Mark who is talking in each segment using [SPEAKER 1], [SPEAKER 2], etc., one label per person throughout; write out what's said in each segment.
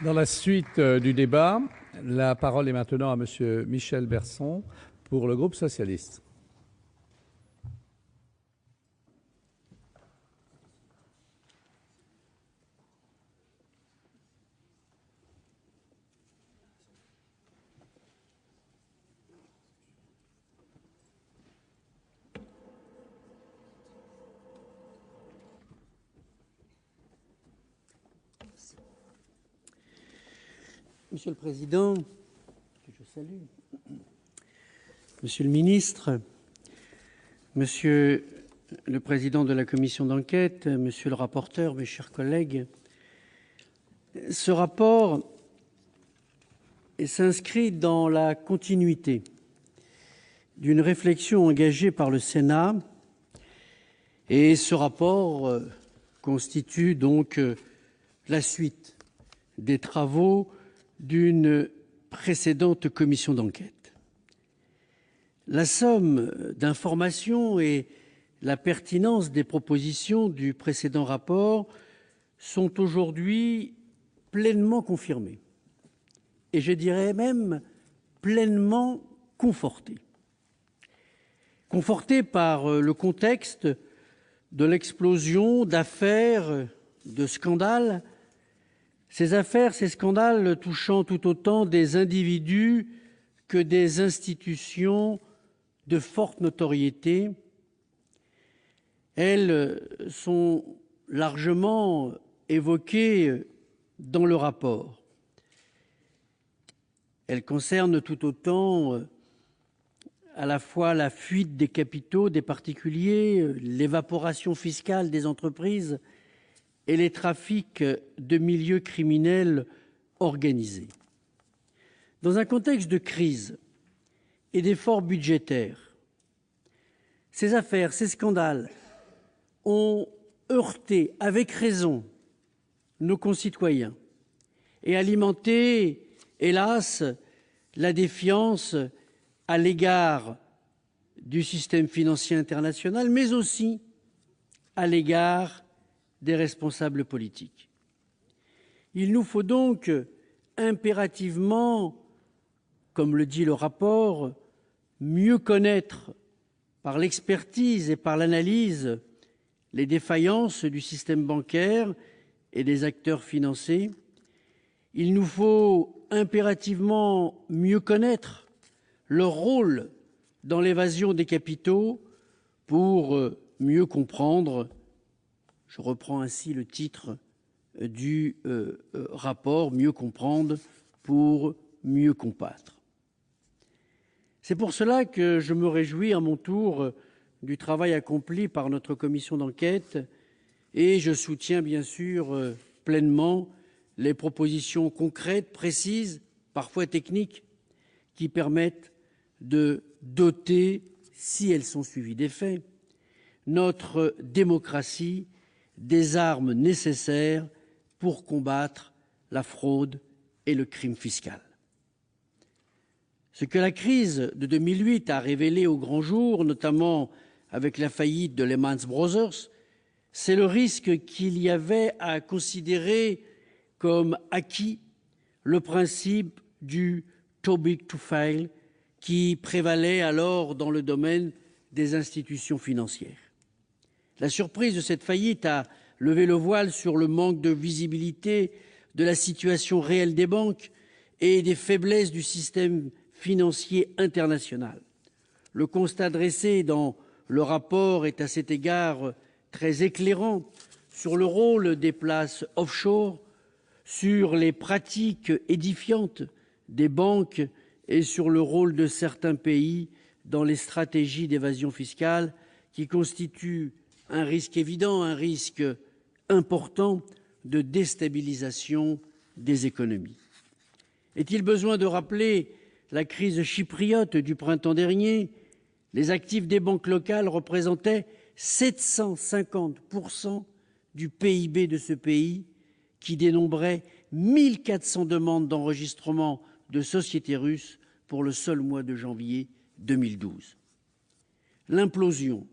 [SPEAKER 1] Dans la suite du débat, la parole est maintenant à Monsieur Michel Berson pour le groupe socialiste.
[SPEAKER 2] Monsieur le Président, que je salue, Monsieur le Ministre, Monsieur le Président de la Commission d'enquête, Monsieur le rapporteur, mes chers collègues, ce rapport s'inscrit dans la continuité d'une réflexion engagée par le Sénat, et ce rapport constitue donc la suite des travaux d'une précédente commission d'enquête. La somme d'informations et la pertinence des propositions du précédent rapport sont aujourd'hui pleinement confirmées, et je dirais même pleinement confortées. Confortées par le contexte de l'explosion d'affaires, de scandales, ces affaires, ces scandales touchant tout autant des individus que des institutions de forte notoriété, elles sont largement évoquées dans le rapport. Elles concernent tout autant à la fois la fuite des capitaux des particuliers, l'évaporation fiscale des entreprises et les trafics de milieux criminels organisés. Dans un contexte de crise et d'efforts budgétaires, ces affaires, ces scandales ont heurté avec raison nos concitoyens et alimenté, hélas, la défiance à l'égard du système financier international, mais aussi à l'égard des responsables politiques. Il nous faut donc impérativement, comme le dit le rapport, mieux connaître par l'expertise et par l'analyse les défaillances du système bancaire et des acteurs financiers. Il nous faut impérativement mieux connaître leur rôle dans l'évasion des capitaux pour mieux comprendre. Je reprends ainsi le titre du rapport, mieux comprendre pour mieux combattre. C'est pour cela que je me réjouis à mon tour du travail accompli par notre commission d'enquête et je soutiens bien sûr pleinement les propositions concrètes, précises, parfois techniques, qui permettent de doter, si elles sont suivies des faits, notre démocratie des armes nécessaires pour combattre la fraude et le crime fiscal. Ce que la crise de 2008 a révélé au grand jour, notamment avec la faillite de Lehman Brothers, c'est le risque qu'il y avait à considérer comme acquis le principe du too big to fail qui prévalait alors dans le domaine des institutions financières. La surprise de cette faillite a levé le voile sur le manque de visibilité de la situation réelle des banques et des faiblesses du système financier international. Le constat dressé dans le rapport est à cet égard très éclairant sur le rôle des places offshore, sur les pratiques édifiantes des banques et sur le rôle de certains pays dans les stratégies d'évasion fiscale qui constituent un risque évident, un risque important de déstabilisation des économies. Est-il besoin de rappeler la crise chypriote du printemps dernier? Les actifs des banques locales représentaient 750% du PIB de ce pays, qui dénombrait 1400 demandes d'enregistrement de sociétés russes pour le seul mois de janvier 2012. L'implosion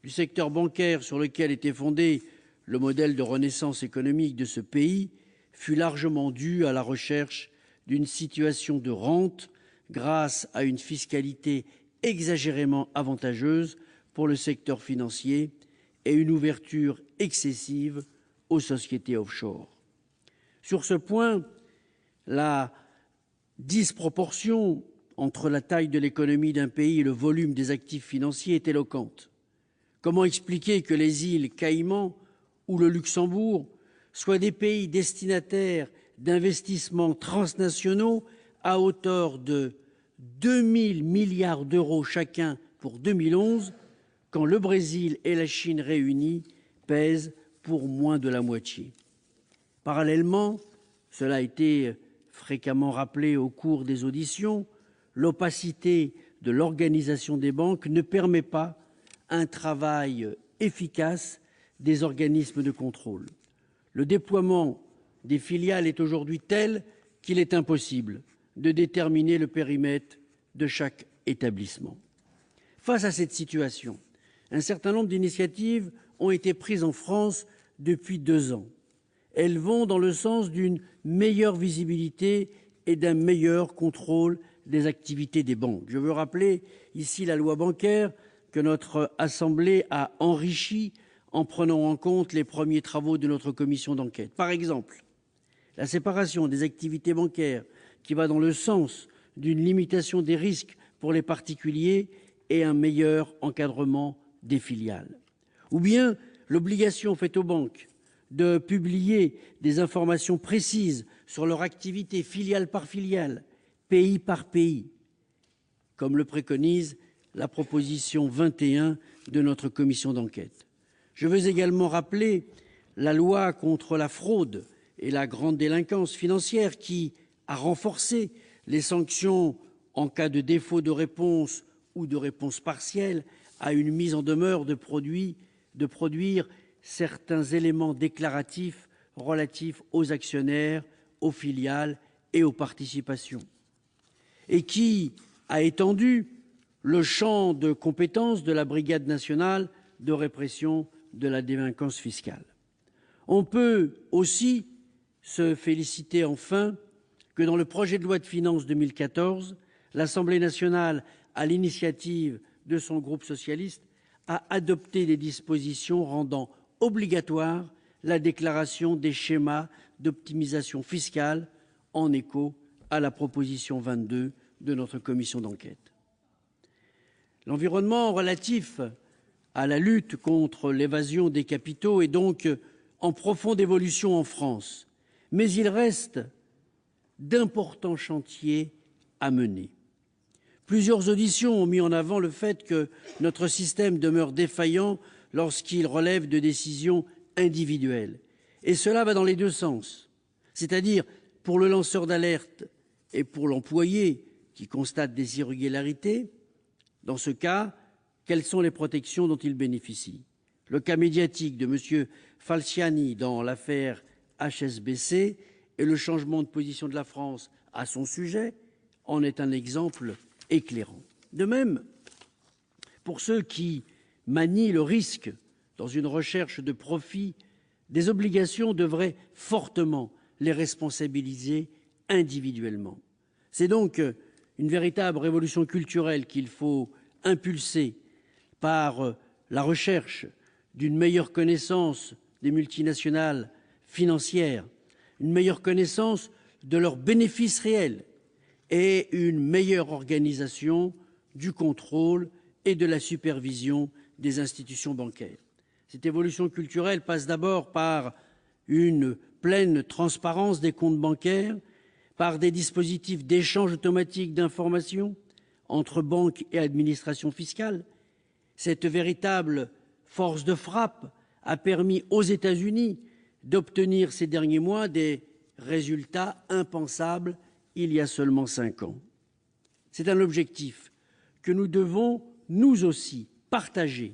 [SPEAKER 2] du secteur bancaire sur lequel était fondé le modèle de renaissance économique de ce pays fut largement due à la recherche d'une situation de rente grâce à une fiscalité exagérément avantageuse pour le secteur financier et une ouverture excessive aux sociétés offshore. Sur ce point, la disproportion entre la taille de l'économie d'un pays et le volume des actifs financiers est éloquente. Comment expliquer que les îles Caïmans ou le Luxembourg soient des pays destinataires d'investissements transnationaux à hauteur de 2 000 milliards d'euros chacun pour 2011, quand le Brésil et la Chine réunis pèsent pour moins de la moitié. Parallèlement, cela a été fréquemment rappelé au cours des auditions, l'opacité de l'organisation des banques ne permet pas un travail efficace des organismes de contrôle. Le déploiement des filiales est aujourd'hui tel qu'il est impossible de déterminer le périmètre de chaque établissement. Face à cette situation, un certain nombre d'initiatives ont été prises en France depuis 2 ans. Elles vont dans le sens d'une meilleure visibilité et d'un meilleur contrôle des activités des banques. Je veux rappeler ici la loi bancaire que notre Assemblée a enrichie en prenant en compte les premiers travaux de notre commission d'enquête. Par exemple, la séparation des activités bancaires qui va dans le sens d'une limitation des risques pour les particuliers et un meilleur encadrement des filiales. Ou bien l'obligation faite aux banques de publier des informations précises sur leur activité filiale par filiale, pays par pays, comme le préconise la proposition 21 de notre commission d'enquête. Je veux également rappeler la loi contre la fraude et la grande délinquance financière qui a renforcé les sanctions en cas de défaut de réponse ou de réponse partielle à une mise en demeure de produire certains éléments déclaratifs relatifs aux actionnaires, aux filiales et aux participations, et qui a étendu le champ de compétences de la Brigade nationale de répression de la délinquance fiscale. On peut aussi se féliciter enfin que dans le projet de loi de finances 2014, l'Assemblée nationale, à l'initiative de son groupe socialiste, a adopté des dispositions rendant obligatoire la déclaration des schémas d'optimisation fiscale en écho à la proposition 22 de notre commission d'enquête. L'environnement relatif à la lutte contre l'évasion des capitaux est donc en profonde évolution en France, mais il reste d'importants chantiers à mener. Plusieurs auditions ont mis en avant le fait que notre système demeure défaillant lorsqu'il relève de décisions individuelles. Et cela va dans les deux sens, c'est-à-dire pour le lanceur d'alerte et pour l'employé qui constate des irrégularités. Dans ce cas, quelles sont les protections dont il bénéficie? Le cas médiatique de M. Falciani dans l'affaire HSBC et le changement de position de la France à son sujet en est un exemple éclairant. De même, pour ceux qui manient le risque dans une recherche de profit, des obligations devraient fortement les responsabiliser individuellement. C'est donc une véritable révolution culturelle qu'il faut impulser par la recherche d'une meilleure connaissance des multinationales financières, une meilleure connaissance de leurs bénéfices réels et une meilleure organisation du contrôle et de la supervision des institutions bancaires. Cette évolution culturelle passe d'abord par une pleine transparence des comptes bancaires, par des dispositifs d'échange automatique d'informations entre banques et administrations fiscales. Cette véritable force de frappe a permis aux États-Unis d'obtenir ces derniers mois des résultats impensables il y a seulement 5 ans. C'est un objectif que nous devons, nous aussi, partager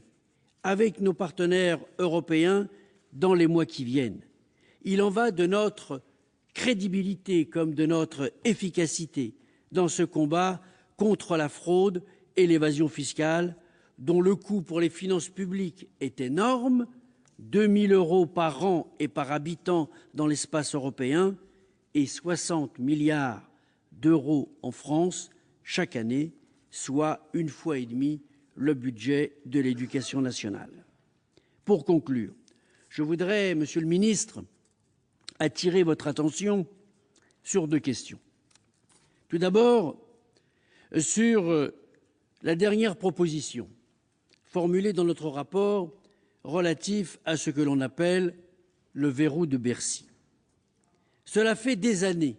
[SPEAKER 2] avec nos partenaires européens dans les mois qui viennent. Il en va de notre crédibilité comme de notre efficacité dans ce combat contre la fraude et l'évasion fiscale, dont le coût pour les finances publiques est énorme, 2 000 € par an et par habitant dans l'espace européen et 60 milliards d'euros en France chaque année, soit 1,5 fois le budget de l'éducation nationale. Pour conclure, je voudrais, Monsieur le ministre, attirer votre attention sur 2 questions. Tout d'abord, sur la dernière proposition formulée dans notre rapport relatif à ce que l'on appelle le verrou de Bercy. Cela fait des années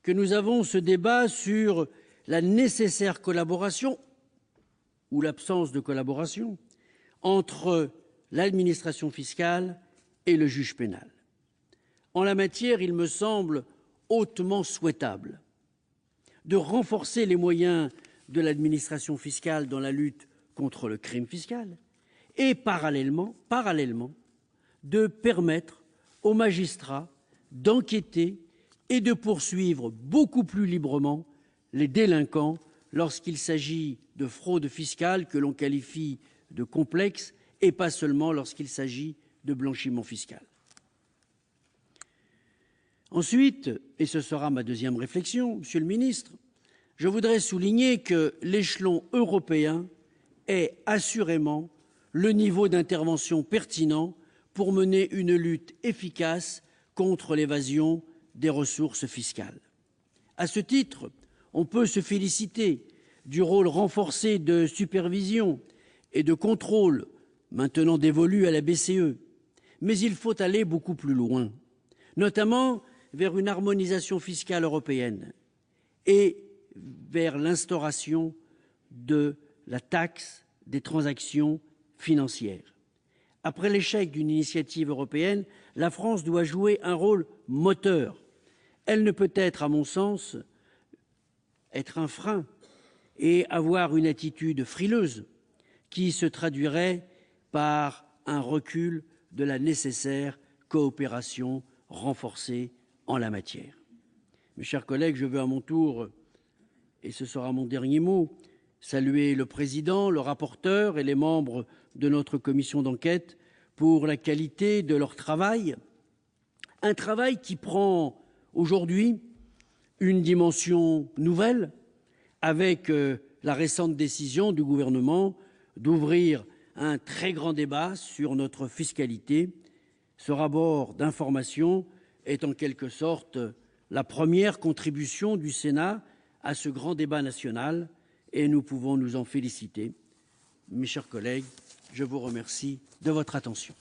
[SPEAKER 2] que nous avons ce débat sur la nécessaire collaboration ou l'absence de collaboration entre l'administration fiscale et le juge pénal. En la matière, il me semble hautement souhaitable de renforcer les moyens de l'administration fiscale dans la lutte contre le crime fiscal et parallèlement de permettre aux magistrats d'enquêter et de poursuivre beaucoup plus librement les délinquants lorsqu'il s'agit de fraude fiscale que l'on qualifie de complexe et pas seulement lorsqu'il s'agit de blanchiment fiscal. Ensuite, et ce sera ma deuxième réflexion, Monsieur le ministre, je voudrais souligner que l'échelon européen est assurément le niveau d'intervention pertinent pour mener une lutte efficace contre l'évasion des ressources fiscales. À ce titre, on peut se féliciter du rôle renforcé de supervision et de contrôle maintenant dévolu à la BCE, mais il faut aller beaucoup plus loin, notamment vers une harmonisation fiscale européenne et vers l'instauration de la taxe des transactions financières. Après l'échec d'une initiative européenne, la France doit jouer un rôle moteur. Elle ne peut être, à mon sens, être un frein et avoir une attitude frileuse qui se traduirait par un recul de la nécessaire coopération renforcée en la matière. Mes chers collègues, je veux à mon tour, et ce sera mon dernier mot, saluer le président, le rapporteur et les membres de notre commission d'enquête pour la qualité de leur travail, un travail qui prend aujourd'hui une dimension nouvelle avec la récente décision du gouvernement d'ouvrir un très grand débat sur notre fiscalité. Ce rapport d'information est en quelque sorte la première contribution du Sénat à ce grand débat national et nous pouvons nous en féliciter. Mes chers collègues, je vous remercie de votre attention.